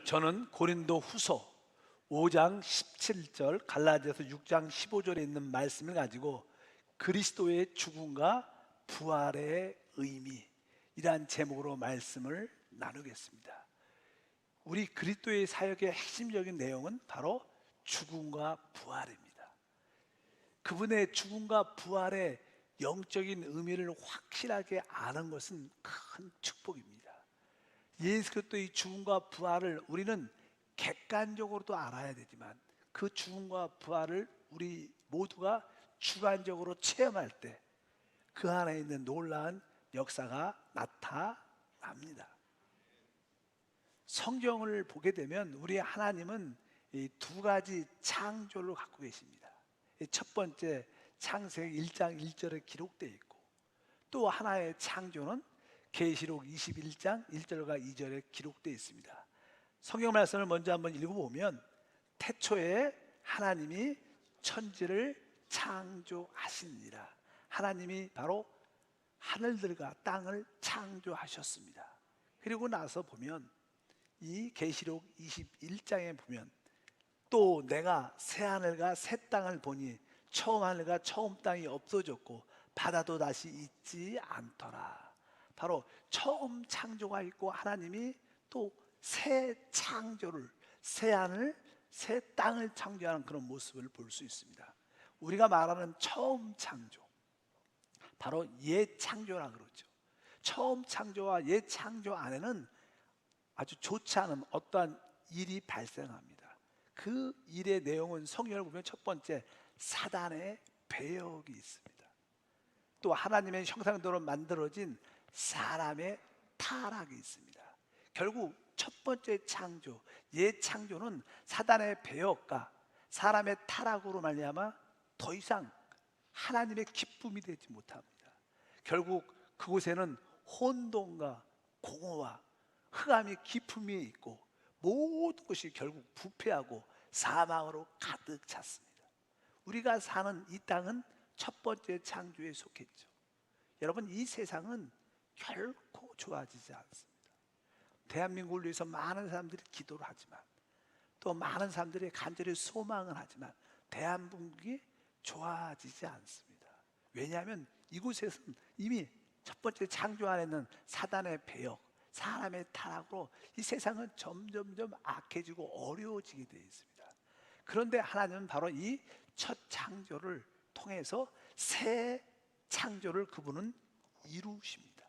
저는 고린도 후서 5장 17절, 갈라디아서 6장 15절에 있는 말씀을 가지고 그리스도의 죽음과 부활의 의미이란 제목으로 말씀을 나누겠습니다. 우리 그리스도의 사역의 핵심적인 내용은 바로 죽음과 부활입니다. 그분의 죽음과 부활의 영적인 의미를 확실하게 아는 것은 큰 축복입니다. 예수 그리스도의 죽음과 부활을 우리는 객관적으로도 알아야 되지만 그 죽음과 부활을 우리 모두가 주관적으로 체험할 때 그 안에 있는 놀라운 역사가 나타납니다. 성경을 보게 되면 우리 하나님은 이 두 가지 창조를 갖고 계십니다. 첫 번째 창세기 1장 1절에 기록되어 있고, 또 하나의 창조는 계시록 21장 1절과 2절에 기록되어 있습니다. 성경 말씀을 먼저 한번 읽어보면, 태초에 하나님이 천지를 창조하시니라. 하나님이 바로 하늘들과 땅을 창조하셨습니다. 그리고 나서 보면 이 계시록 21장에 보면, 또 내가 새 하늘과 새 땅을 보니 처음 하늘과 처음 땅이 없어졌고 바다도 다시 있지 않더라. 바로 처음 창조가 있고 하나님이 또 새 창조를, 새 하늘, 새 땅을 창조하는 그런 모습을 볼 수 있습니다. 우리가 말하는 처음 창조, 바로 옛 창조라 그러죠. 처음 창조와 옛 창조 안에는 아주 좋지 않은 어떠한 일이 발생합니다. 그 일의 내용은 성경을 보면 첫 번째 사단의 배역이 있습니다. 또 하나님의 형상대로 만들어진 사람의 타락이 있습니다. 결국 첫 번째 창조, 옛 창조는 사단의 배역과 사람의 타락으로 말미암아 더 이상 하나님의 기쁨이 되지 못합니다. 결국 그곳에는 혼돈과 공허와 흑암이 기품이 있고 모든 것이 결국 부패하고 사망으로 가득 찼습니다. 우리가 사는 이 땅은 첫 번째 창조에 속했죠. 여러분, 이 세상은 결코 좋아지지 않습니다. 대한민국을 위해서 많은 사람들이 기도를 하지만, 또 많은 사람들이 간절히 소망을 하지만 대한민국이 좋아지지 않습니다. 왜냐하면 이곳에서는 이미 첫 번째 창조 안에는 사단의 배역, 사람의 타락으로 이 세상은 점점점 악해지고 어려워지게 되어 있습니다. 그런데 하나님은 바로 이 첫 창조를 통해서 새 창조를 그분은 이루십니다.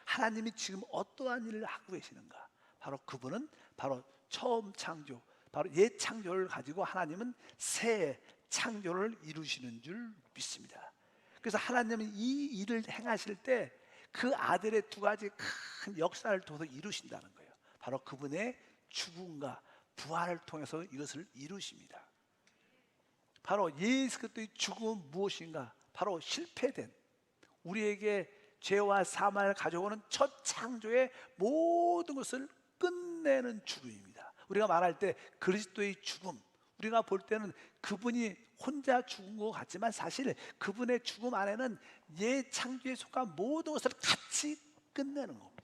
하나님이 지금 어떠한 일을 하고 계시는가? 바로 그분은 바로 처음 창조, 바로 옛 창조를 가지고 하나님은 새 창조를 이루시는 줄 믿습니다. 그래서 하나님은 이 일을 행하실 때 그 아들의 두 가지 큰 역사를 통해서 이루신다는 거예요. 바로 그분의 죽음과 부활을 통해서 이것을 이루십니다. 바로 예수 그리스도의 죽음은 무엇인가? 바로 실패된, 우리에게 죄와 사망을 가져오는 첫 창조의 모든 것을 끝내는 죽음입니다. 우리가 말할 때 그리스도의 죽음, 우리가 볼 때는 그분이 혼자 죽은 것 같지만 사실 그분의 죽음 안에는 옛 창조에 속한 모든 것을 같이 끝내는 겁니다.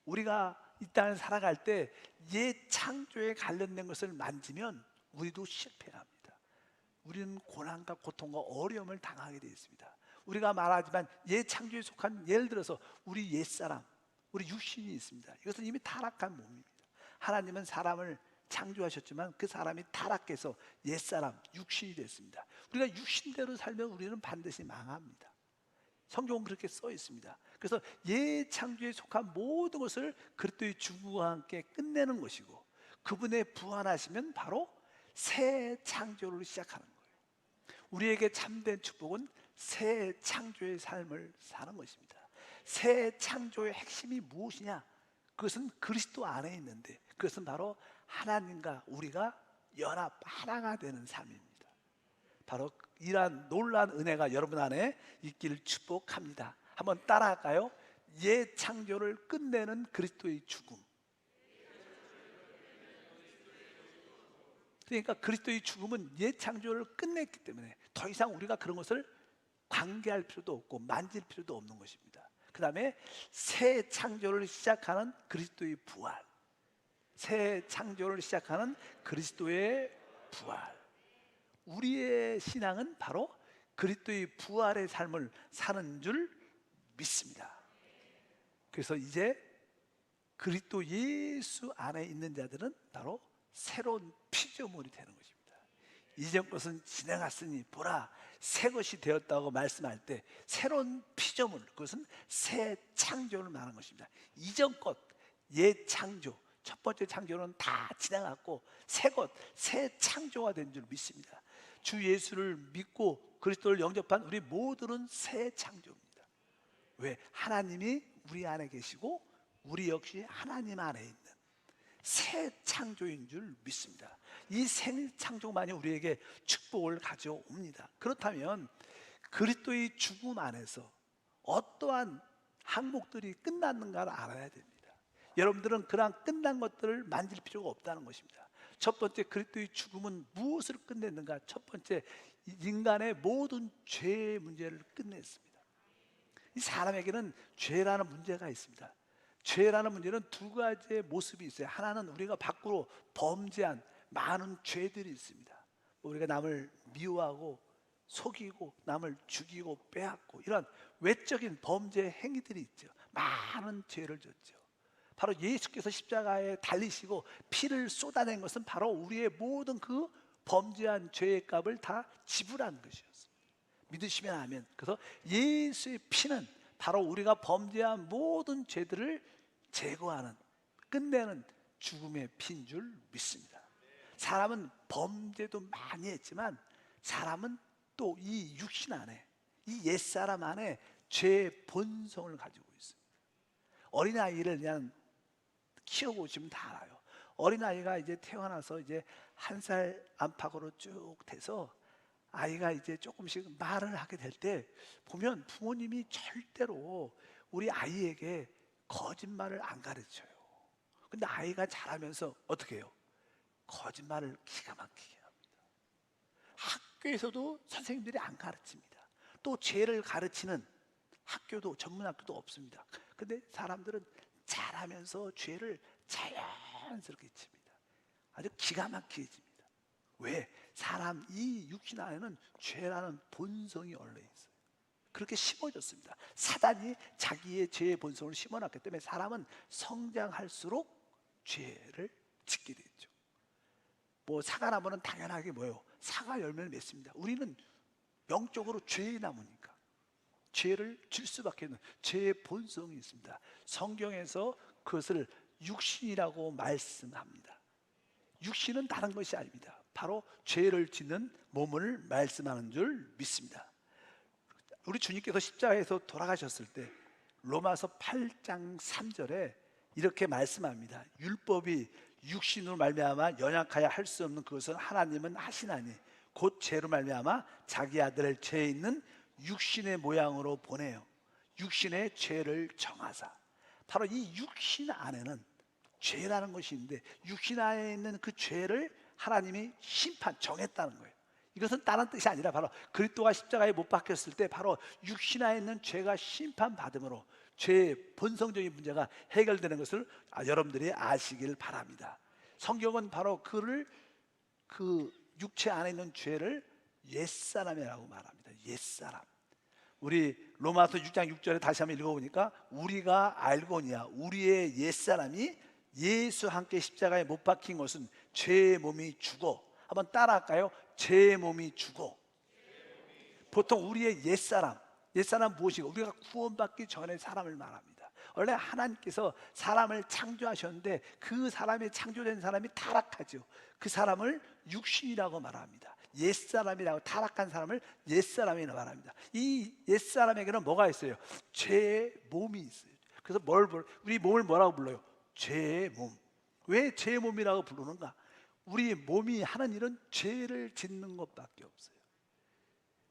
우리가 이 땅을 살아갈 때 옛 창조에 관련된 것을 만지면 우리도 실패합니다. 우리는 고난과 고통과 어려움을 당하게 되어 있습니다. 우리가 말하지만 옛 창조에 속한, 예를 들어서 우리 옛사람, 우리 육신이 있습니다. 이것은 이미 타락한 몸입니다. 하나님은 사람을 창조하셨지만 그 사람이 타락해서 옛사람, 육신이 됐습니다. 우리가 육신대로 살면 우리는 반드시 망합니다. 성경은 그렇게 써 있습니다. 그래서 옛 창조에 속한 모든 것을 그리스도의 죽음과 함께 끝내는 것이고, 그분의 부활하시면 바로 새 창조를 시작하는 거예요. 우리에게 참된 축복은 새 창조의 삶을 사는 것입니다. 새 창조의 핵심이 무엇이냐? 그것은 그리스도 안에 있는데, 그것은 바로 하나님과 우리가 연합 하나가 되는 삶입니다. 바로 이러한 놀라운 은혜가 여러분 안에 있기를 축복합니다. 한번 따라할까요? 옛 창조를 끝내는 그리스도의 죽음. 그러니까 그리스도의 죽음은 옛 창조를 끝냈기 때문에 더 이상 우리가 그런 것을 관계할 필요도 없고 만질 필요도 없는 것입니다. 그 다음에 새 창조를 시작하는 그리스도의 부활, 새 창조를 시작하는 그리스도의 부활. 우리의 신앙은 바로 그리스도의 부활의 삶을 사는 줄 믿습니다. 그래서 이제 그리스도 예수 안에 있는 자들은 바로 새로운 피조물이 되는 것입니다. 이전 것은 지나갔으니 보라 새 것이 되었다고 말씀할 때 새로운 피조물, 그것은 새 창조를 말하는 것입니다. 이전 것, 옛 창조, 첫 번째 창조는 다 지나갔고 새 것, 새 창조가 된 줄 믿습니다. 주 예수를 믿고 그리스도를 영접한 우리 모두는 새 창조입니다. 왜? 하나님이 우리 안에 계시고 우리 역시 하나님 안에 있는 새 창조인 줄 믿습니다. 이 새 창조만이 우리에게 축복을 가져옵니다. 그렇다면 그리스도의 죽음 안에서 어떠한 항목들이 끝났는가를 알아야 됩니다. 여러분들은 그러한 끝난 것들을 만질 필요가 없다는 것입니다. 첫 번째, 그리스도의 죽음은 무엇을 끝냈는가? 첫 번째, 인간의 모든 죄의 문제를 끝냈습니다. 이 사람에게는 죄라는 문제가 있습니다. 죄라는 문제는 두 가지의 모습이 있어요. 하나는 우리가 밖으로 범죄한 많은 죄들이 있습니다. 우리가 남을 미워하고 속이고 남을 죽이고 빼앗고 이런 외적인 범죄 행위들이 있죠. 많은 죄를 졌죠. 바로 예수께서 십자가에 달리시고 피를 쏟아낸 것은 바로 우리의 모든 그 범죄한 죄의 값을 다 지불한 것이었습니다. 믿으시면 아멘. 그래서 예수의 피는 바로 우리가 범죄한 모든 죄들을 제거하는, 끝내는 죽음의 피인 줄 믿습니다. 사람은 범죄도 많이 했지만 사람은 또 이 육신 안에, 이 옛사람 안에 죄의 본성을 가지고 있습니다. 어린아이를 그냥 키워보시면 다 알아요. 어린아이가 이제 태어나서 이제 1살 안팎으로 쭉 돼서 아이가 이제 조금씩 말을 하게 될 때 보면 부모님이 절대로 우리 아이에게 거짓말을 안 가르쳐요. 근데 아이가 자라면서 어떻게 해요? 거짓말을 기가 막히게 합니다. 학교에서도 선생님들이 안 가르칩니다. 또 죄를 가르치는 학교도 전문 학교도 없습니다. 근데 사람들은 자라면서 죄를 자연스럽게 칩니다. 아주 기가 막히게 칩니다. 왜? 사람 이 육신 안에는 죄라는 본성이 원래 있어요. 그렇게 심어졌습니다. 사단이 자기의 죄의 본성을 심어놨기 때문에 사람은 성장할수록 죄를 짓게 되죠. 뭐 사과나무는 당연하게 뭐예요? 사과 열매를 맺습니다. 우리는 영적으로 죄의 나무니까 죄를 질 수밖에 없는 죄의 본성이 있습니다. 성경에서 그것을 육신이라고 말씀합니다. 육신은 다른 것이 아닙니다. 바로 죄를 짓는 몸을 말씀하는 줄 믿습니다. 우리 주님께서 십자가에서 돌아가셨을 때 로마서 8장 3절에 이렇게 말씀합니다. 율법이 육신으로 말미암아 연약하여 할 수 없는 그것은 하나님은 하시나니 곧 죄로 말미암아 자기 아들을 죄에 있는 육신의 모양으로 보내요. 육신의 죄를 정하사. 바로 이 육신 안에는 죄라는 것이 있는데 육신 안에 있는 그 죄를 하나님이 심판 정했다는 거예요. 이것은 다른 뜻이 아니라 바로 그리스도가 십자가에 못 박혔을 때 바로 육신 안에 있는 죄가 심판받음으로 죄의 본성적인 문제가 해결되는 것을 여러분들이 아시길 바랍니다. 성경은 바로 그 육체 안에 있는 죄를 옛사람이라고 말합니다. 옛사람. 우리 로마서 6장 6절에 다시 한번 읽어보니까 우리가 알거니와 우리의 옛사람이 예수 함께 십자가에 못 박힌 것은 죄의 몸이 죽어. 한번 따라할까요? 죄의 몸이 죽어. 보통 우리의 옛사람 무엇이고 우리가 구원받기 전에 사람을 말합니다. 원래 하나님께서 사람을 창조하셨는데 그 사람이 창조된 사람이 타락하죠. 그 사람을 육신이라고 말합니다. 옛사람이라고, 타락한 사람을 옛사람이라고 말합니다. 이 옛사람에게는 뭐가 있어요? 죄의 몸이 있어요. 그래서 우리 몸을 뭐라고 불러요? 죄의 몸. 왜 죄의 몸이라고 부르는가? 우리 몸이 하는 일은 죄를 짓는 것밖에 없어요.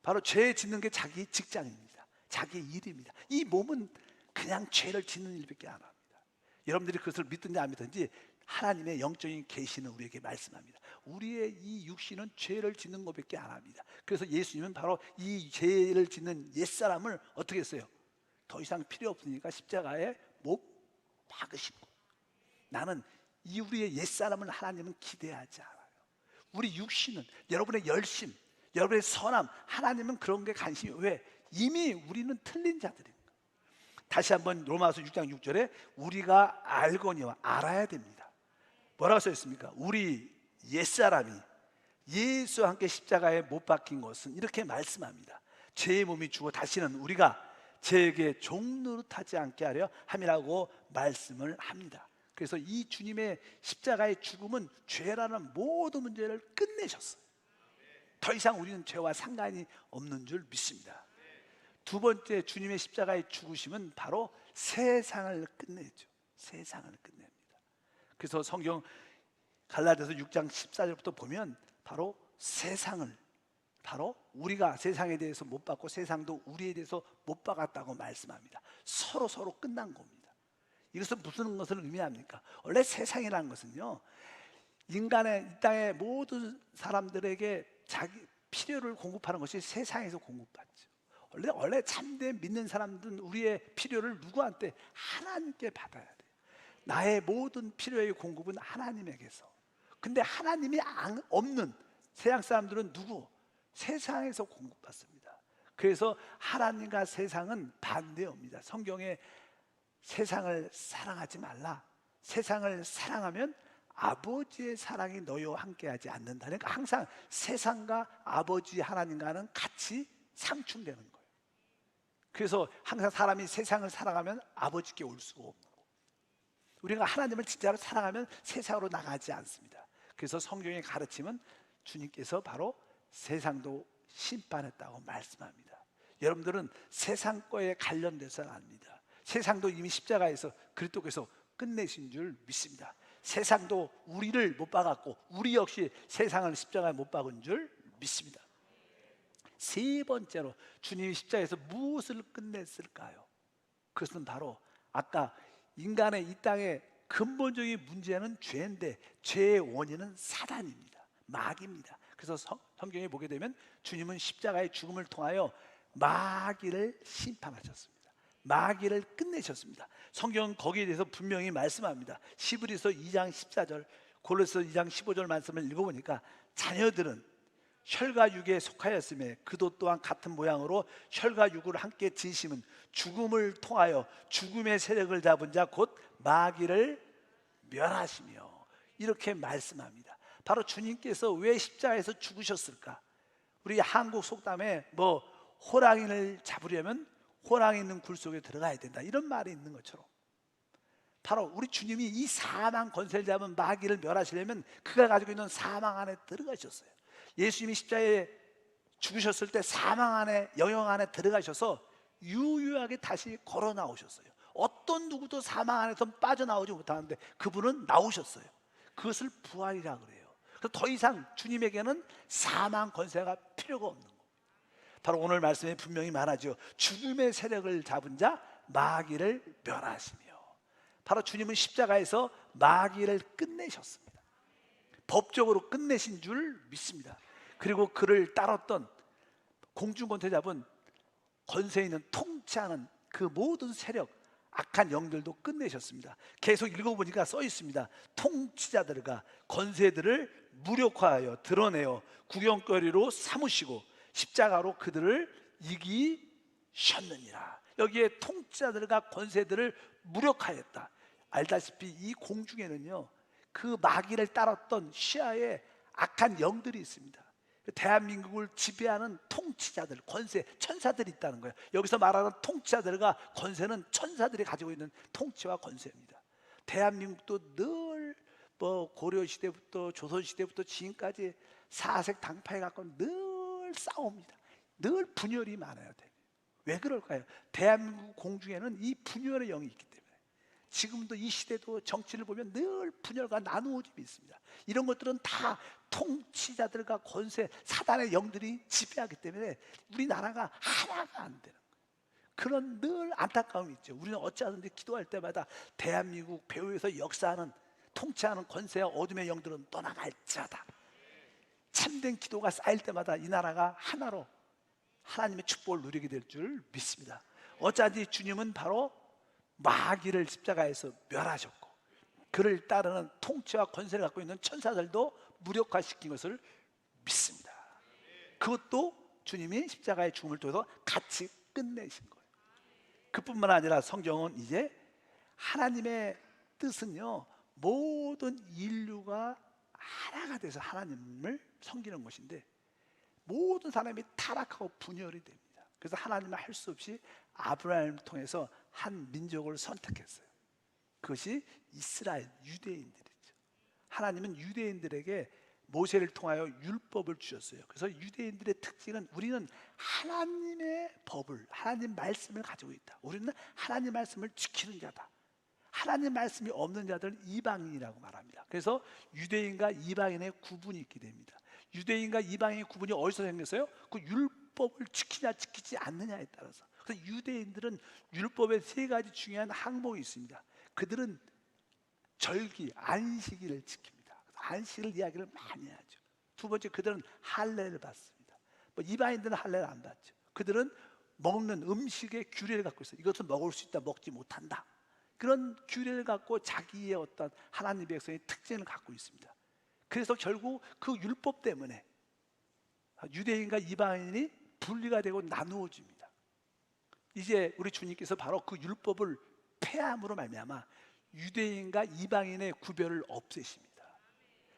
바로 죄 짓는 게 자기 직장입니다. 자기 일입니다. 이 몸은 그냥 죄를 짓는 일밖에 안 합니다. 여러분들이 그것을 믿든지 안 믿든지 하나님의 영적인 계시는 우리에게 말씀합니다. 우리의 이 육신은 죄를 짓는 것밖에 안 합니다. 그래서 예수님은 바로 이 죄를 짓는 옛사람을 어떻게 했어요? 더 이상 필요 없으니까 십자가에 못 박으시고 나는 이 우리의 옛사람을 하나님은 기대하지 않아요. 우리 육신은, 여러분의 열심, 여러분의 선함, 하나님은 그런 게 관심이, 왜? 이미 우리는 틀린 자들입니다. 다시 한번 로마서 6장 6절에 우리가 알거니와 알아야 됩니다. 뭐라고 써있습니까? 우리 옛사람이 예수와 함께 십자가에 못 박힌 것은 이렇게 말씀합니다. 죄의 몸이 죽어 다시는 우리가 죄에게 종노릇하지 않게 하려 함이라고 말씀을 합니다. 그래서 이 주님의 십자가의 죽음은 죄라는 모든 문제를 끝내셨어요. 더 이상 우리는 죄와 상관이 없는 줄 믿습니다. 두 번째, 주님의 십자가의 죽으심은 바로 세상을 끝내죠. 세상을 끝냅니다. 그래서 성경 갈라디아서 6장 14절부터 보면 바로 세상을, 바로 우리가 세상에 대해서 못 받고 세상도 우리에 대해서 못 받았다고 말씀합니다. 서로 끝난 겁니다. 이것은 무슨 것을 의미합니까? 원래 세상이라는 것은요, 인간의 이 땅의 모든 사람들에게 자기 필요를 공급하는 것이 세상에서 공급받죠. 원래 참된 믿는 사람들은 우리의 필요를 누구한테? 하나님께 받아야 돼요. 나의 모든 필요의 공급은 하나님에게서. 근데 하나님이 없는 세상 사람들은 누구? 세상에서 공급받습니다. 그래서 하나님과 세상은 반대입니다. 성경에 세상을 사랑하지 말라, 세상을 사랑하면 아버지의 사랑이 너희와 함께하지 않는다. 그러니까 항상 세상과 아버지 하나님과는 같이 상충되는 거예요. 그래서 항상 사람이 세상을 사랑하면 아버지께 올 수가 없는 거예요. 우리가 하나님을 진짜로 사랑하면 세상으로 나가지 않습니다. 그래서 성경의 가르침은 주님께서 바로 세상도 심판했다고 말씀합니다. 여러분들은 세상 거에 관련돼서는 압니다. 세상도 이미 십자가에서 그리스도께서 끝내신 줄 믿습니다. 세상도 우리를 못 박았고 우리 역시 세상을 십자가에 못 박은 줄 믿습니다. 세 번째로 주님이 십자가에서 무엇을 끝냈을까요? 그것은 바로 아까 인간의 이 땅의 근본적인 문제는 죄인데 죄의 원인은 사단입니다. 마귀입니다. 그래서 성경에 보게 되면 주님은 십자가의 죽음을 통하여 마귀를 심판하셨습니다. 마귀를 끝내셨습니다. 성경은 거기에 대해서 분명히 말씀합니다. 히브리서 2장 14절, 골로새서 2장 15절 말씀을 읽어보니까 자녀들은 혈과 육에 속하였음에 그도 또한 같은 모양으로 혈과 육을 함께 지심은 죽음을 통하여 죽음의 세력을 잡은 자 곧 마귀를 멸하시며, 이렇게 말씀합니다. 바로 주님께서 왜 십자가에서 죽으셨을까? 우리 한국 속담에 호랑이를 잡으려면 호랑이 있는 굴 속에 들어가야 된다, 이런 말이 있는 것처럼 바로 우리 주님이 이 사망 권세를 잡은 마귀를 멸하시려면 그가 가지고 있는 사망 안에 들어가셨어요. 예수님이 십자가에 죽으셨을 때 사망 안에, 영영 안에 들어가셔서 유유하게 다시 걸어 나오셨어요. 어떤 누구도 사망 안에서 빠져나오지 못하는데 그분은 나오셨어요. 그것을 부활이라 그래요. 그래서 더 이상 주님에게는 사망 권세가 필요가 없는 거예요. 바로 오늘 말씀에 분명히 말하죠. 죽음의 세력을 잡은 자 마귀를 멸하시며, 바로 주님은 십자가에서 마귀를 끝내셨습니다. 법적으로 끝내신 줄 믿습니다. 그리고 그를 따랐던 공중권세 잡은 권세 있는 통치하는 그 모든 세력, 악한 영들도 끝내셨습니다. 계속 읽어보니까 써 있습니다. 통치자들과 권세들을 무력화하여 드러내어 구경거리로 삼으시고 십자가로 그들을 이기셨느니라. 여기에 통치자들과 권세들을 무력화했다. 알다시피 이 공중에는요, 그 마귀를 따랐던 시야에 악한 영들이 있습니다. 대한민국을 지배하는 통치자들, 권세, 천사들이 있다는 거예요. 여기서 말하는 통치자들과 권세는 천사들이 가지고 있는 통치와 권세입니다. 대한민국도 늘 고려시대부터 조선시대부터 지금까지 사색 당파해 갖고 늘 싸웁니다. 늘 분열이 많아요. 왜 그럴까요? 대한민국 공중에는 이 분열의 영이 있기 때문에. 지금도 이 시대도 정치를 보면 늘 분열과 나누어짐이 있습니다. 이런 것들은 다 통치자들과 권세, 사단의 영들이 지배하기 때문에 우리나라가 하나가 안 되는 거예요. 그런 늘 안타까움이 있죠. 우리는 어찌하든지 기도할 때마다 대한민국 배후에서 역사하는 통치하는 권세와 어둠의 영들은 떠나갈지어다. 참된 기도가 쌓일 때마다 이 나라가 하나로 하나님의 축복을 누리게 될 줄 믿습니다. 어찌하든지 주님은 바로 마귀를 십자가에서 멸하셨고 그를 따르는 통치와 권세를 갖고 있는 천사들도 무력화시킨 것을 믿습니다. 그것도 주님이 십자가의 죽음을 통해서 같이 끝내신 거예요. 그뿐만 아니라 성경은 이제 하나님의 뜻은요, 모든 인류가 하나가 돼서 하나님을 섬기는 것인데 모든 사람이 타락하고 분열이 됩니다. 그래서 하나님은 할 수 없이 아브라함을 통해서 한 민족을 선택했어요. 그것이 이스라엘 유대인들이죠. 하나님은 유대인들에게 모세를 통하여 율법을 주셨어요. 그래서 유대인들의 특징은 우리는 하나님의 법을, 하나님 말씀을 가지고 있다. 우리는 하나님 말씀을 지키는 자다. 하나님 말씀이 없는 자들은 이방인이라고 말합니다. 그래서 유대인과 이방인의 구분이 있게 됩니다. 유대인과 이방인의 구분이 어디서 생겼어요? 그 율법을 지키냐 지키지 않느냐에 따라서. 그래서 유대인들은 율법의 세 가지 중요한 항목이 있습니다. 그들은 절기, 안식일을 지킵니다. 안식일 이야기를 많이 하죠. 두 번째, 그들은 할례를 받습니다. 이방인들은 할례를 안 받죠. 그들은 먹는 음식의 규례를 갖고 있어요. 이것은 먹을 수 있다, 먹지 못한다. 그런 규례를 갖고 자기의 어떤 하나님의 백성의 특징을 갖고 있습니다. 그래서 결국 그 율법 때문에 유대인과 이방인이 분리가 되고 나누어집니다. 이제 우리 주님께서 바로 그 율법을 폐함으로 말미암아 유대인과 이방인의 구별을 없애십니다.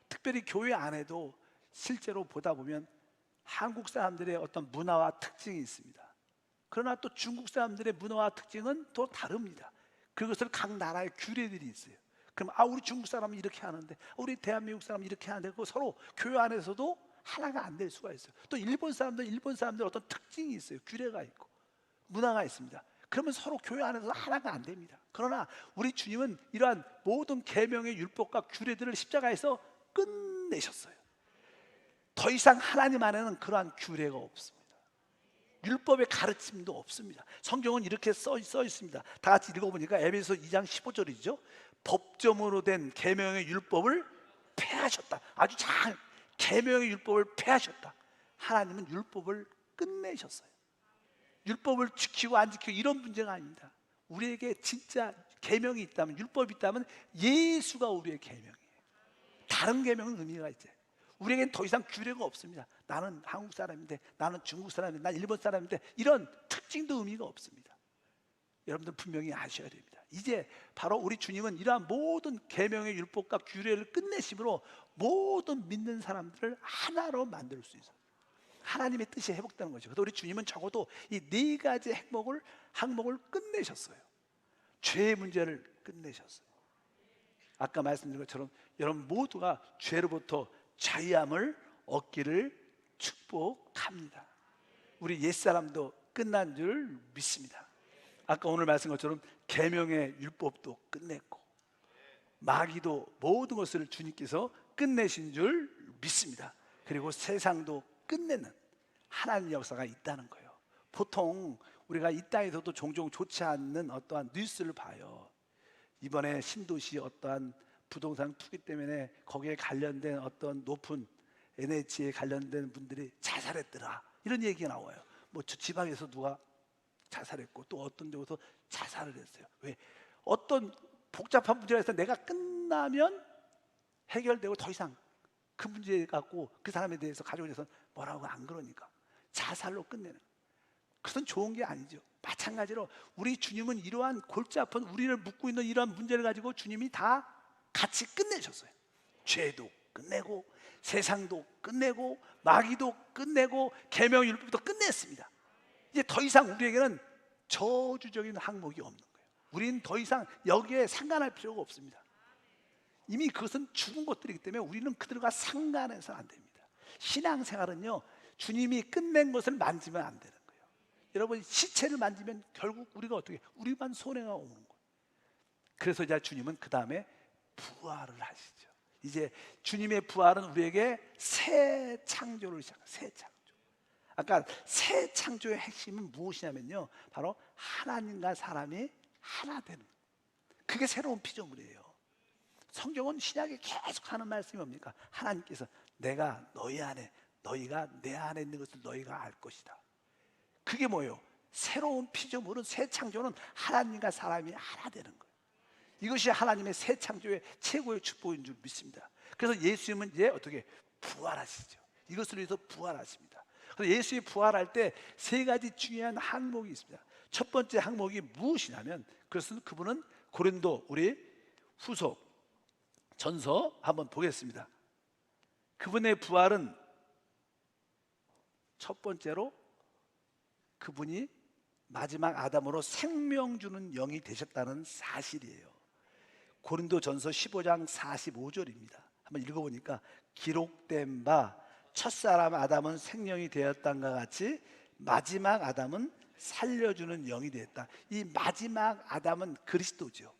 특별히 교회 안에도 실제로 보다 보면 한국 사람들의 어떤 문화와 특징이 있습니다. 그러나 또 중국 사람들의 문화와 특징은 또 다릅니다. 그것을 각 나라의 규례들이 있어요. 그럼 우리 중국 사람은 이렇게 하는데, 우리 대한민국 사람은 이렇게 하는데, 그 서로 교회 안에서도 하나가 안 될 수가 있어요. 또 일본 사람들 어떤 특징이 있어요. 규례가 있고 문화가 있습니다. 그러면 서로 교회 안에서 하나가 안 됩니다. 그러나 우리 주님은 이러한 모든 계명의 율법과 규례들을 십자가에서 끝내셨어요. 더 이상 하나님 안에는 그러한 규례가 없습니다. 율법의 가르침도 없습니다. 성경은 이렇게 써 있습니다. 다 같이 읽어보니까 에베소 2장 15절이죠. 법점으로 된 계명의 율법을 폐하셨다. 아주 잘 계명의 율법을 폐하셨다. 하나님은 율법을 끝내셨어요. 율법을 지키고 안 지키고 이런 문제가 아닙니다. 우리에게 진짜 계명이 있다면, 율법이 있다면 예수가 우리의 계명이에요. 다른 계명은 의미가 있죠. 우리에겐 더 이상 규례가 없습니다. 나는 한국 사람인데, 나는 중국 사람인데, 난 일본 사람인데, 이런 특징도 의미가 없습니다. 여러분들 분명히 아셔야 됩니다. 이제 바로 우리 주님은 이러한 모든 계명의 율법과 규례를 끝내심으로 모든 믿는 사람들을 하나로 만들 수 있어요. 하나님의 뜻이 회복되는 거죠. 그래서 우리 주님은 적어도 이 네 가지 항목을 끝내셨어요. 죄의 문제를 끝내셨어요. 아까 말씀드린 것처럼 여러분 모두가 죄로부터 자유함을 얻기를 축복합니다. 우리 옛사람도 끝난 줄 믿습니다. 아까 오늘 말씀 것처럼 계명의 율법도 끝냈고 마귀도 모든 것을 주님께서 끝내신 줄 믿습니다. 그리고 세상도 끝내는 하나님의 역사가 있다는 거예요. 보통 우리가 이 땅에서도 종종 좋지 않는 어떠한 뉴스를 봐요. 이번에 신도시 어떠한 부동산 투기 때문에 거기에 관련된 어떤 높은 NH에 관련된 분들이 자살했더라, 이런 얘기가 나와요. 뭐 지방에서 누가 자살했고 또 어떤 데서 자살을 했어요. 왜? 어떤 복잡한 문제가 있어서 내가 끝나면 해결되고 더 이상 그 문제 갖고 그 사람에 대해서 가족에 대해서 뭐라고 안 그러니까 자살로 끝내는. 그것은 좋은 게 아니죠. 마찬가지로 우리 주님은 이러한 골치 아픈 우리를 묶고 있는 이러한 문제를 가지고 주님이 다 같이 끝내셨어요. 죄도 끝내고 세상도 끝내고 마귀도 끝내고 계명율법도 끝냈습니다. 이제 더 이상 우리에게는 저주적인 항목이 없는 거예요. 우리는 더 이상 여기에 상관할 필요가 없습니다. 이미 그것은 죽은 것들이기 때문에 우리는 그들과 상관해서 안 됩니다. 신앙생활은요, 주님이 끝낸 것을 만지면 안 되는 거예요. 여러분, 시체를 만지면 결국 우리가 어떻게, 우리만 손해가 오는 거예요. 그래서 이제 주님은 그 다음에 부활을 하시죠. 이제 주님의 부활은 우리에게 새 창조를 시작해요. 새 창조. 아까 새 창조의 핵심은 무엇이냐면요, 바로 하나님과 사람이 하나 되는 거예요. 그게 새로운 피조물이에요. 성경은 신약에 계속 하는 말씀이 뭡니까? 하나님께서 내가 너희 안에, 너희가 내 안에 있는 것을 너희가 알 것이다. 그게 뭐예요? 새로운 피조물은, 새 창조는 하나님과 사람이 하나 되는 거예요. 이것이 하나님의 새 창조의 최고의 축복인 줄 믿습니다. 그래서 예수님은 이제 어떻게 부활하시죠. 이것을 위해서 부활하십니다. 그래서 예수님이 부활할 때 세 가지 중요한 항목이 있습니다. 첫 번째 항목이 무엇이냐면, 그것은 그분은 고린도 우리 후서 전서 한번 보겠습니다. 그분의 부활은 첫 번째로 그분이 마지막 아담으로 생명 주는 영이 되셨다는 사실이에요. 고린도 전서 15장 45절입니다. 한번 읽어보니까 기록된 바 첫사람 아담은 생명이 되었단가 같이 마지막 아담은 살려주는 영이 되었다. 이 마지막 아담은 그리스도죠.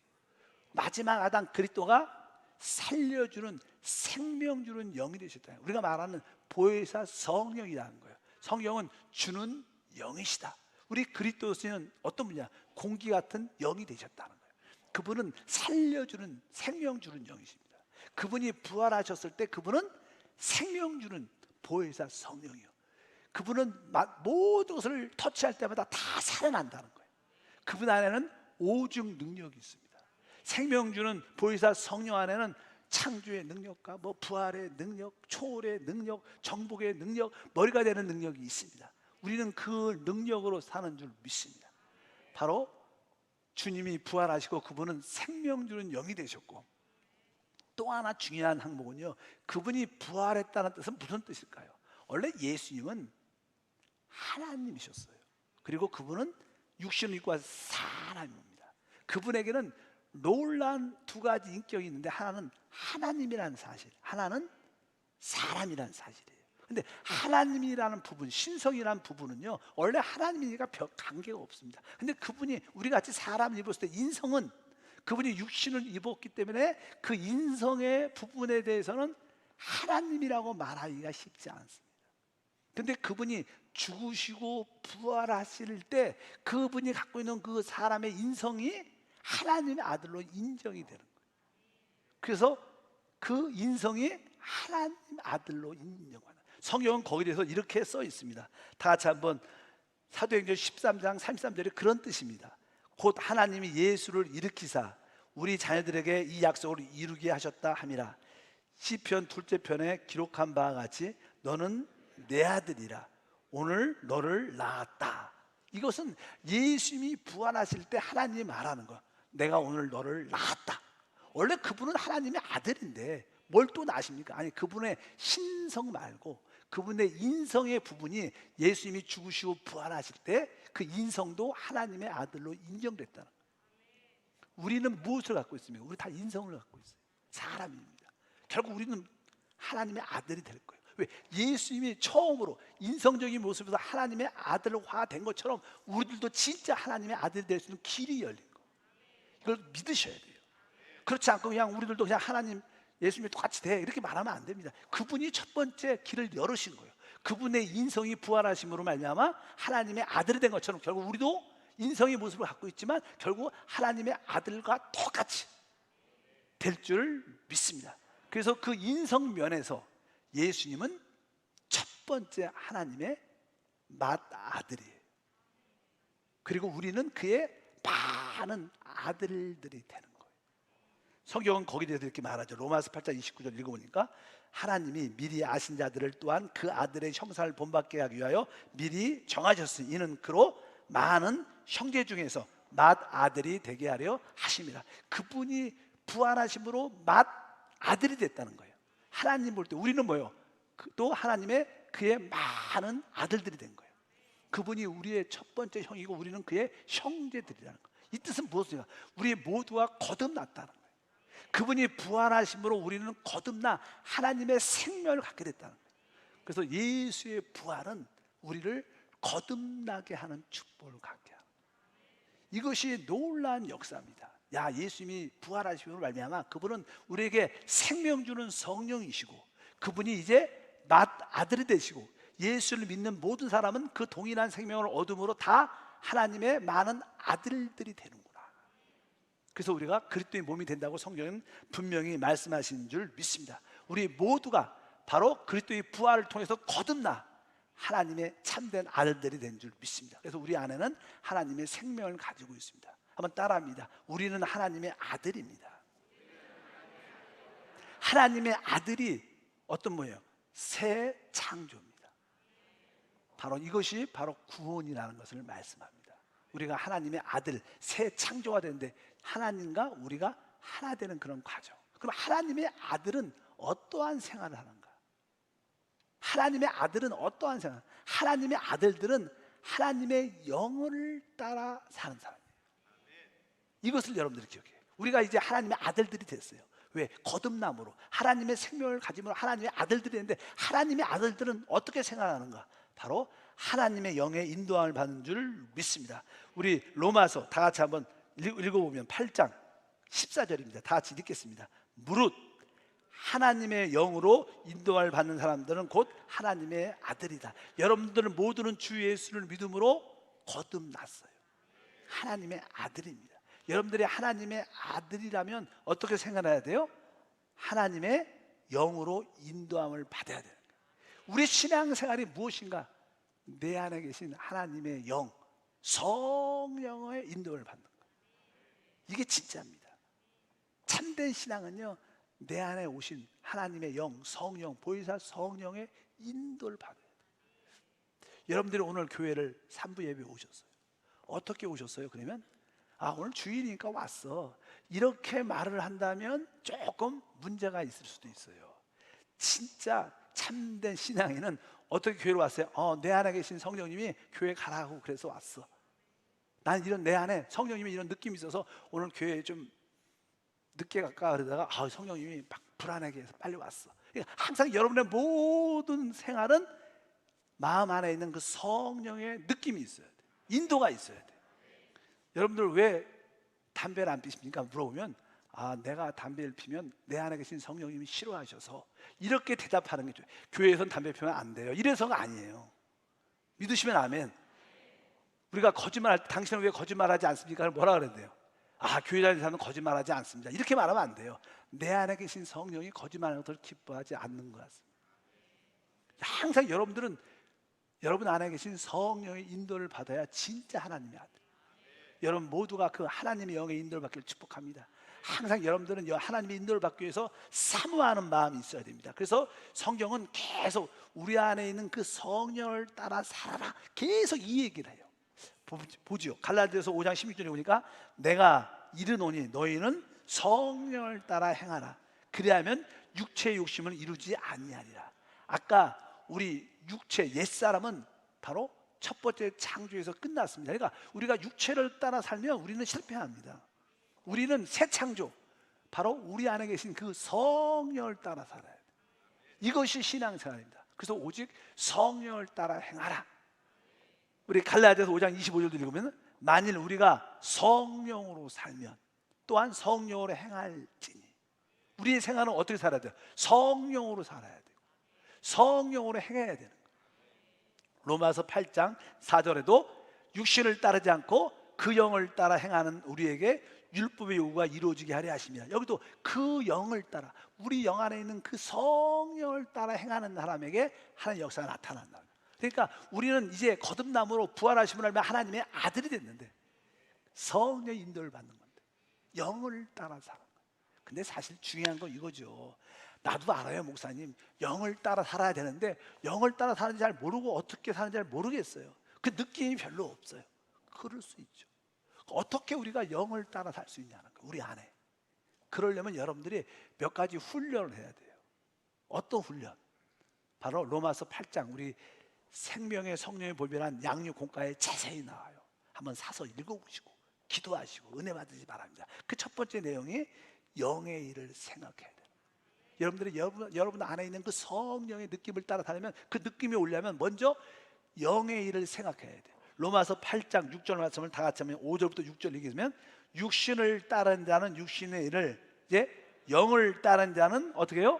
마지막 아담 그리스도가 살려주는 생명 주는 영이 되셨다. 우리가 말하는 보혜사 성령이라는 거예요. 성령은 주는 영이시다. 우리 그리스도는 어떤 분이냐? 공기 같은 영이 되셨다는 거예요. 그분은 살려주는 생명 주는 영이십니다. 그분이 부활하셨을 때 그분은 생명 주는 보혜사 성령이요. 그분은 모든 것을 터치할 때마다 다 살아난다는 거예요. 그분 안에는 오중 능력이 있습니다. 생명 주는 보혜사 성령 안에는 창조의 능력과 부활의 능력, 초월의 능력, 정복의 능력, 머리가 되는 능력이 있습니다. 우리는 그 능력으로 사는 줄 믿습니다. 바로 주님이 부활하시고 그분은 생명 주는 영이 되셨고, 또 하나 중요한 항목은요, 그분이 부활했다는 뜻은 무슨 뜻일까요? 원래 예수님은 하나님이셨어요. 그리고 그분은 육신을 입고 와서 사람입니다. 그분에게는 놀라운 두 가지 인격이 있는데, 하나는 하나님이라는 사실, 하나는 사람이라는 사실이에요. 근데 하나님이라는 부분, 신성이라는 부분은요, 원래 하나님이니까 별 관계가 없습니다. 근데 그분이 우리 같이 사람을 입었을 때 인성은, 그분이 육신을 입었기 때문에 그 인성의 부분에 대해서는 하나님이라고 말하기가 쉽지 않습니다. 근데 그분이 죽으시고 부활하실 때 그분이 갖고 있는 그 사람의 인성이 하나님의 아들로 인정이 되는 거예요. 그래서 그 인성이 하나님 아들로 인정하는, 성경은 거기에 대해서 이렇게 써 있습니다. 다 같이 한번, 사도행전 13장 33절에 그런 뜻입니다. 곧 하나님이 예수를 일으키사 우리 자녀들에게 이 약속을 이루게 하셨다 함이라. 시편 둘째 편에 기록한 바와 같이 너는 내 아들이라 오늘 너를 낳았다. 이것은 예수님이 부활하실 때 하나님이 말하는 거야. 내가 오늘 너를 낳았다. 원래 그분은 하나님의 아들인데 뭘 또 낳으십니까? 아니, 그분의 신성 말고 그분의 인성의 부분이 예수님이 죽으시고 부활하실 때 그 인성도 하나님의 아들로 인정됐다는 거예요. 우리는 무엇을 갖고 있습니까? 우리 다 인성을 갖고 있어요. 사람입니다. 결국 우리는 하나님의 아들이 될 거예요. 왜? 예수님이 처음으로 인성적인 모습에서 하나님의 아들화된 것처럼 우리들도 진짜 하나님의 아들이 될 수 있는 길이 열린 거예요. 이걸 믿으셔야 돼요. 그렇지 않고 그냥 우리들도 그냥 하나님, 예수님이 똑같이 돼 이렇게 말하면 안 됩니다. 그분이 첫 번째 길을 열으신 거예요. 그분의 인성이 부활하심으로 말미암아 하나님의 아들이 된 것처럼 결국 우리도 인성의 모습을 갖고 있지만 결국 하나님의 아들과 똑같이 될 줄 믿습니다. 그래서 그 인성 면에서 예수님은 첫 번째 하나님의 맏아들이에요. 그리고 우리는 그의 많은 아들들이 되는 거예요. 성경은 거기에 대해서 이렇게 말하죠. 로마서 8장 29절 읽어보니까 하나님이 미리 아신 자들을 또한 그 아들의 형상을 본받게 하기 위하여 미리 정하셨으니 이는 그로 많은 형제 중에서 맏아들이 되게 하려 하심이라. 그분이 부활하심으로 맏아들이 됐다는 거예요. 하나님 볼 때 우리는 뭐예요? 또 하나님의 그의 많은 아들들이 된 거예요. 그분이 우리의 첫 번째 형이고 우리는 그의 형제들이라는 거예요. 이 뜻은 무엇이냐? 우리 모두가 거듭났다는 거예요. 그분이 부활하심으로 우리는 거듭나 하나님의 생명을 갖게 됐다는 거예요. 그래서 예수의 부활은 우리를 거듭나게 하는 축복을 갖게 합니다. 이것이 놀라운 역사입니다. 야, 예수님이 부활하심으로 말미암아 그분은 우리에게 생명 주는 성령이시고 그분이 이제 맏아들이 되시고 예수를 믿는 모든 사람은 그 동일한 생명을 얻음으로 다 하나님의 많은 아들들이 되는구나. 그래서 우리가 그리스도의 몸이 된다고 성경은 분명히 말씀하신 줄 믿습니다. 우리 모두가 바로 그리스도의 부활을 통해서 거듭나 하나님의 참된 아들들이 된 줄 믿습니다. 그래서 우리 안에는 하나님의 생명을 가지고 있습니다. 한번 따라합니다. 우리는 하나님의 아들입니다. 하나님의 아들이 어떤 뭐예요? 새 창조입니다. 바로 이것이 바로 구원이라는 것을 말씀합니다. 우리가 하나님의 아들, 새 창조가 되는데 하나님과 우리가 하나 되는 그런 과정. 그럼 하나님의 아들은 어떠한 생활을 하는가? 하나님의 아들은 어떠한 생활? 하나님의 아들들은 하나님의 영을 따라 사는 사람이에요. 이것을 여러분들이 기억해요. 우리가 이제 하나님의 아들들이 됐어요. 왜? 거듭남으로 하나님의 생명을 가짐으로 하나님의 아들들이 있는데 하나님의 아들들은 어떻게 생활하는가? 바로 하나님의 영의 인도함을 받는 줄 믿습니다. 우리 로마서 다 같이 한번 읽어보면 8장 14절입니다. 다 같이 읽겠습니다. 무릇 하나님의 영으로 인도함을 받는 사람들은 곧 하나님의 아들이다. 여러분들은 모두는 주 예수를 믿음으로 거듭났어요. 하나님의 아들입니다. 여러분들이 하나님의 아들이라면 어떻게 생각해야 돼요? 하나님의 영으로 인도함을 받아야 돼요. 우리 신앙생활이 무엇인가? 내 안에 계신 하나님의 영, 성령의 인도를 받는 거예요. 이게 진짜입니다. 참된 신앙은요, 내 안에 오신 하나님의 영, 성령, 보혜사 성령의 인도를 받아야 돼요. 여러분들이 오늘 교회를 3부 예배에 오셨어요. 어떻게 오셨어요? 그러면 오늘 주일이니까 왔어, 이렇게 말을 한다면 조금 문제가 있을 수도 있어요. 진짜 참된 신앙인은 어떻게 교회로 왔어요? 내 안에 계신 성령님이 교회 가라고 그래서 왔어. 난 이런 내 안에 성령님이 이런 느낌이 있어서 오늘 교회에 좀 늦게 갈까 그러다가 성령님이 막 불안하게 해서 빨리 왔어. 그러니까 항상 여러분의 모든 생활은 마음 안에 있는 그 성령의 느낌이 있어야 돼. 인도가 있어야 돼. 여러분들 왜 담배를 안 피십니까? 물어보면 내가 담배를 피면 내 안에 계신 성령님이 싫어하셔서, 이렇게 대답하는 게 좋아요. 교회에서는 담배 피우면 안 돼요, 이래서가 아니에요. 믿으시면 아멘. 우리가 거짓말할 때 당신은 왜 거짓말하지 않습니까? 뭐라 그랬대요? 교회 다니는 사람은 거짓말하지 않습니다, 이렇게 말하면 안 돼요. 내 안에 계신 성령이 거짓말하는 것을 기뻐하지 않는 것 같습니다. 항상 여러분들은 여러분 안에 계신 성령의 인도를 받아야 진짜 하나님의 아들. 여러분 모두가 그 하나님의 영의 인도를 받기를 축복합니다. 항상 여러분들은 하나님의 인도를 받기 위해서 사모하는 마음이 있어야 됩니다. 그래서 성경은 계속 우리 안에 있는 그 성령을 따라 살아라, 계속 이 얘기를 해요. 보지요. 갈라디아서 5장 16절에 보니까 내가 이르노니 너희는 성령을 따라 행하라. 그리하면 육체의 욕심을 이루지 아니하리라. 아까 우리 육체 옛사람은 바로 첫 번째 창조에서 끝났습니다. 그러니까 우리가 육체를 따라 살면 우리는 실패합니다. 우리는 새 창조, 바로 우리 안에 계신 그 성령을 따라 살아야 돼요. 이것이 신앙생활입니다. 그래서 오직 성령을 따라 행하라. 우리 갈라디아서 5장 25절도 읽으면 만일 우리가 성령으로 살면 또한 성령으로 행할지니. 우리의 생활은 어떻게 살아야 돼요? 성령으로 살아야 돼요. 성령으로 행해야 되는 거예요. 로마서 8장 4절에도 육신을 따르지 않고 그 영을 따라 행하는 우리에게 율법의 요구가 이루어지게 하려 하십니다. 여기도 그 영을 따라, 우리 영 안에 있는 그 성령을 따라 행하는 사람에게 하나님의 역사가 나타난다. 그러니까 우리는 이제 거듭남으로 부활하심을 알면 하나님의 아들이 됐는데 성령의 인도를 받는 건데 영을 따라 사는 거예요. 근데 사실 중요한 건 이거죠. 나도 알아요, 목사님. 영을 따라 살아야 되는데 영을 따라 사는지 잘 모르고 어떻게 사는지 잘 모르겠어요. 그 느낌이 별로 없어요. 그럴 수 있죠. 어떻게 우리가 영을 따라 살 수 있냐는 거예요, 우리 안에. 그러려면 여러분들이 몇 가지 훈련을 해야 돼요. 어떤 훈련? 바로 로마서 8장 우리 생명의 성령의 보배란 양육 공과에 자세히 나와요. 한번 사서 읽어보시고 기도하시고 은혜 받으시 바랍니다. 그 첫 번째 내용이 영의 일을 생각해야 돼요. 여러분들이 여러분 안에 있는 그 성령의 느낌을 따라 다니면, 그 느낌이 오려면 먼저 영의 일을 생각해야 돼요. 로마서 8장 6절 말씀을 다 같이 하면 5절부터 6절 읽으면 육신을 따르는 자는 육신의 일을, 이제 영을 따르는 자는 어떻게 해요?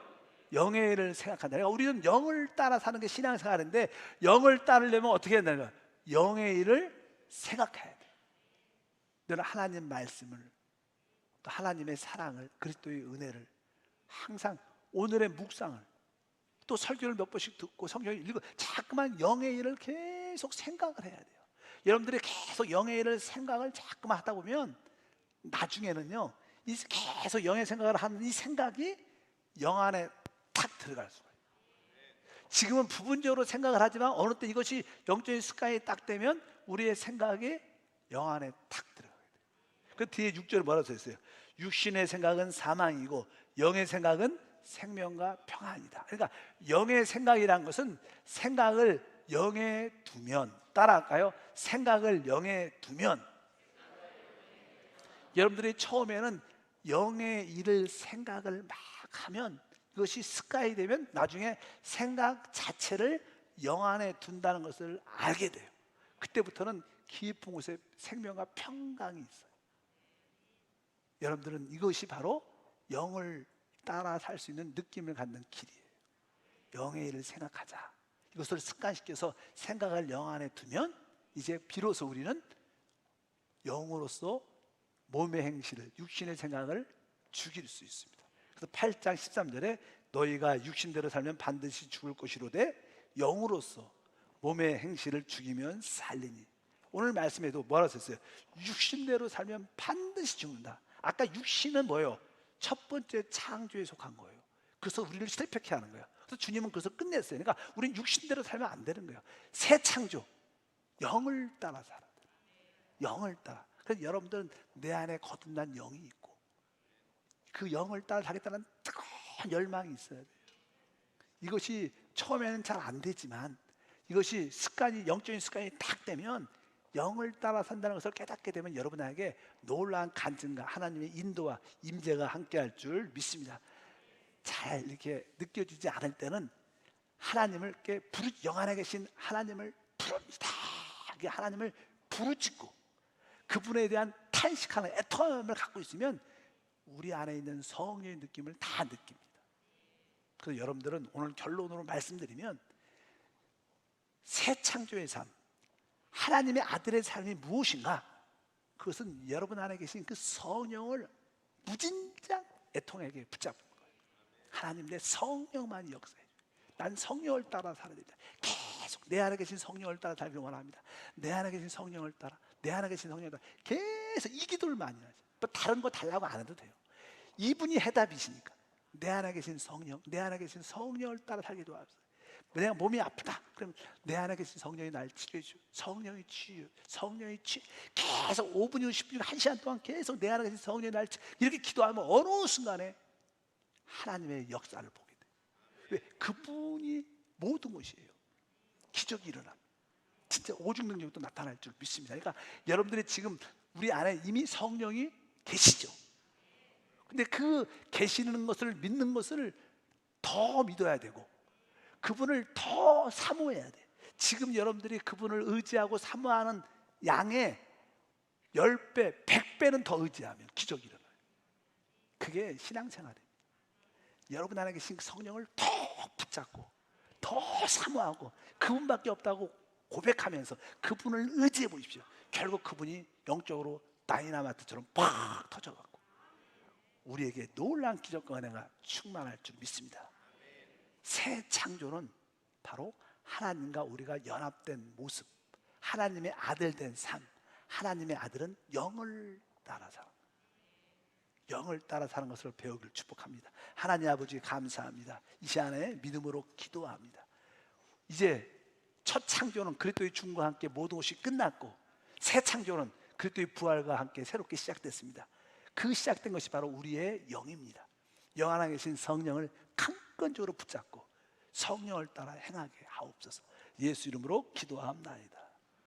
영의 일을 생각한다. 그러니까 우리는 영을 따라 사는 게 신앙생활인데 영을 따르려면 어떻게 해야 되는 거야? 영의 일을 생각해야 돼. 너는 하나님 말씀을, 또 하나님의 사랑을, 그리스도의 은혜를 항상 오늘의 묵상을, 또 설교를 몇 번씩 듣고 성경을 읽고 자꾸만 영의 일을 계속 생각을 해야 돼요. 여러분들이 계속 영의 일을 생각을 자꾸만 하다 보면 나중에는요, 이 계속 영의 생각을 하는 이 생각이 영 안에 탁 들어갈 수가 있어요. 지금은 부분적으로 생각을 하지만 어느 때 이것이 영적인 습관이 딱 되면 우리의 생각이 영 안에 탁 들어가게 돼요. 그 뒤에 6절에 뭐라고 써 있어요? 육신의 생각은 사망이고 영의 생각은 생명과 평안이다. 그러니까 영의 생각이란 것은 생각을 영에 두면, 따라할까요? 생각을 영에 두면, 여러분들이 처음에는 영의 일을 생각을 막 하면 그것이 습관이 되면 나중에 생각 자체를 영 안에 둔다는 것을 알게 돼요. 그때부터는 깊은 곳에 생명과 평강이 있어요. 여러분들은 이것이 바로 영을 따라 살 수 있는 느낌을 갖는 길이에요. 영의 일을 생각하자. 이것을 습관시켜서 생각을 영 안에 두면 이제 비로소 우리는 영으로서 몸의 행실을, 육신의 생각을 죽일 수 있습니다. 그래서 8장 13절에 너희가 육신대로 살면 반드시 죽을 것이로되 영으로서 몸의 행실을 죽이면 살리니. 오늘 말씀에도 뭐라고 썼어요? 육신대로 살면 반드시 죽는다. 아까 육신은 뭐예요? 첫 번째 창조에 속한 거예요. 그래서 우리를 실패케 하는 거예요. 그래서 주님은 그래서 끝냈어요. 그러니까 우리는 육신대로 살면 안 되는 거예요. 새 창조, 영을 따라 살아야 돼요. 영을 따라. 그래서 여러분들은 내 안에 거듭난 영이 있고 그 영을 따라 살겠다는 뜨거운 열망이 있어야 돼요. 이것이 처음에는 잘 안 되지만 이것이 습관이, 영적인 습관이 딱 되면 영을 따라 산다는 것을 깨닫게 되면 여러분에게 놀라운 간증과 하나님의 인도와 임재가 함께할 줄 믿습니다. 잘 이렇게 느껴지지 않을 때는 하나님을 이렇게 영 안에 계신 하나님을 부릅니다. 하나님을 부르짖고 그분에 대한 탄식하는 애통함을 갖고 있으면 우리 안에 있는 성령의 느낌을 다 느낍니다. 그래서 여러분들은 오늘 결론으로 말씀드리면 새 창조의 삶, 하나님의 아들의 삶이 무엇인가? 그것은 여러분 안에 계신 그 성령을 무진장 애통에게 붙잡는 거예요. 하나님, 내 성령만이 역사해. 난 성령을 따라 살아야 된다. 계속 내 안에 계신 성령을 따라 살기를 원합니다. 내 안에 계신 성령을 따라, 내 안에 계신 성령을 따라 계속 이 기도를 많이 하죠. 또 다른 거 달라고 안 해도 돼요. 이분이 해답이시니까 내 안에 계신 성령, 내 안에 계신 성령을 따라 살기도 하세요. 내가 몸이 아프다. 그럼 내 안에 계신 성령이 날 치료해 줘. 성령이 치유, 성령이 치유. 계속 5분이고 10분, 1시간 동안 계속 내 안에 계신 성령이 날 치유. 이렇게 기도하면 어느 순간에 하나님의 역사를 보게 돼요. 왜? 그분이 모든 것이에요. 기적이 일어납니다. 진짜 오직 능력도 나타날 줄 믿습니다. 그러니까 여러분들이 지금 우리 안에 이미 성령이 계시죠. 근데 그 계시는 것을 믿는 것을 더 믿어야 되고 그분을 더 사모해야 돼. 지금 여러분들이 그분을 의지하고 사모하는 양의 10배, 100배는 더 의지하면 기적이 일어나요. 그게 신앙생활입니다. 여러분 안에 계신 성령을 더 붙잡고 더 사모하고 그분밖에 없다고 고백하면서 그분을 의지해 보십시오. 결국 그분이 영적으로 다이나마이트처럼 팍 터져갖고 우리에게 놀라운 기적과 은혜가 충만할 줄 믿습니다. 새 창조는 바로 하나님과 우리가 연합된 모습, 하나님의 아들 된 삶. 하나님의 아들은 영을 따라 살아. 영을 따라 사는 것을 배우기를 축복합니다. 하나님 아버지 감사합니다. 이 시간에 믿음으로 기도합니다. 이제 첫 창조는 그리스도의 죽음과 함께 모든 것이 끝났고 새 창조는 그리스도의 부활과 함께 새롭게 시작됐습니다. 그 시작된 것이 바로 우리의 영입니다. 영 안에 계신 성령을 강건적으로 붙잡고 성령을 따라 행하게 하옵소서. 예수 이름으로 기도합나이다.